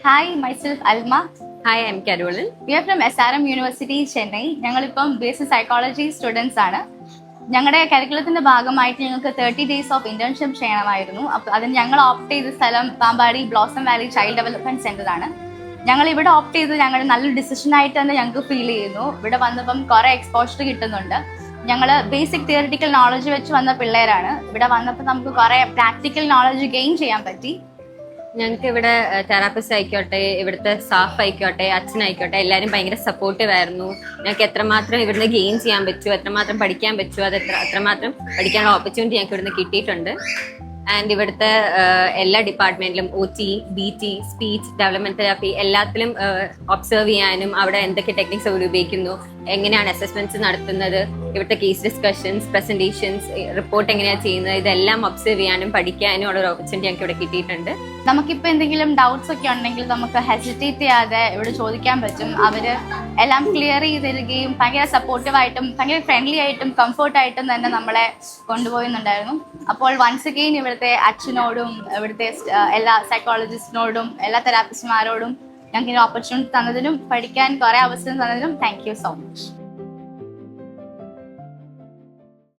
Hi, myself Alma. Hi, I'm Carolyn. We are from SRM University, Chennai. ഞങ്ങളിപ്പം basic psychology students ആണ്. ഞങ്ങളുടെ കരിക്കുലത്തിന്റെ ഭാഗമായിട്ട് ഞങ്ങൾക്ക് 30 ഡേയ്സ് ഓഫ് ഇന്റേൺഷിപ്പ് ചെയ്യണമായിരുന്നു. അപ്പോൾ അതിന് ഞങ്ങൾ ഓപ്റ്റ് ചെയ്ത സ്ഥലം Pampady blossom Valley child development centre ആണ്. ഞങ്ങൾ ഇവിടെ ഓപ്റ്റ് ചെയ്ത് ഞങ്ങൾ നല്ലൊരു ഡിസിഷൻ ആയിട്ട് തന്നെ ഞങ്ങൾക്ക് ഫീൽ ചെയ്യുന്നു. ഇവിടെ വന്നപ്പം കുറെ എക്സ്പോഷർ കിട്ടുന്നുണ്ട്. ഞങ്ങൾ ബേസിക് തിയറിറ്റിക്കൽ നോളജ് വെച്ച് വന്ന പിള്ളേരാണ്. ഇവിടെ വന്നപ്പോൾ നമുക്ക് കുറെ പ്രാക്ടിക്കൽ നോളജ് ഗെയിൻ ചെയ്യാൻ പറ്റി. ഞങ്ങൾക്ക് ഇവിടെ തെറാപ്പിസ്റ്റ് ആയിക്കോട്ടെ, ഇവിടുത്തെ സ്റ്റാഫ് ആയിക്കോട്ടെ, അച്ഛനായിക്കോട്ടെ, എല്ലാവരും ഭയങ്കര സപ്പോർട്ടീവ് ആയിരുന്നു. ഞങ്ങൾക്ക് എത്രമാത്രം ഇവിടുന്ന് ഗെയിൻ ചെയ്യാൻ പറ്റുമോ, എത്രമാത്രം പഠിക്കാൻ പറ്റുമോ, അത് അത്രമാത്രം പഠിക്കാനുള്ള ഓപ്പർച്യൂണിറ്റി ഞങ്ങൾക്ക് ഇവിടുന്ന് കിട്ടിയിട്ടുണ്ട്. ആൻഡ് ഇവിടുത്തെ എല്ലാ ഡിപ്പാർട്ട്മെന്റിലും OT, BT, speech development therapy എല്ലാത്തിലും ഒബ്സർവ് ചെയ്യാനും അവിടെ എന്തൊക്കെ ടെക്നിക്സ് അവർ ഉപയോഗിക്കുന്നു, എങ്ങനെയാണ് അസസ്മെന്റ്സ് നടത്തുന്നത്, ഇവിടുത്തെ കേസ് ഡിസ്കഷൻസ്, പ്രസന്റേഷൻസ്, റിപ്പോർട്ട് എങ്ങനെയാണ് ചെയ്യുന്നത്, ഇതെല്ലാം ഒബ്സർവ് ചെയ്യാനും പഠിക്കാനും ഉള്ള ഒരു ഓപ്പർച്യൂണിറ്റി ഞങ്ങൾക്ക് ഇവിടെ കിട്ടിയിട്ടുണ്ട്. നമുക്കിപ്പോൾ എന്തെങ്കിലും ഡൗട്ട്സ് ഒക്കെ ഉണ്ടെങ്കിൽ നമുക്ക് ഹെസിറ്റേറ്റ് ചെയ്യാതെ ഇവിടെ ചോദിക്കാൻ പറ്റും. അവര് എല്ലാം ക്ലിയർ ചെയ്ത് തരികയും ഭയങ്കര സപ്പോർട്ടീവായിട്ടും ഭയങ്കര ഫ്രണ്ട്ലി ആയിട്ടും കംഫർട്ടായിട്ടും തന്നെ നമ്മളെ കൊണ്ടുപോകുന്നുണ്ടായിരുന്നു. അപ്പോൾ വൺസ് അഗെയിൻ ഇവിടുത്തെ അച്ഛനോടും ഇവിടുത്തെ എല്ലാ സൈക്കോളജിസ്റ്റിനോടും എല്ലാ തെറാപ്പിസ്റ്റുമാരോടും ഞങ്ങൾക്ക് ഓപ്പർച്യൂണിറ്റി തന്നതിനും പഠിക്കാൻ കുറെ അവസരം തന്നതിനും താങ്ക് യു സോ മച്ച്.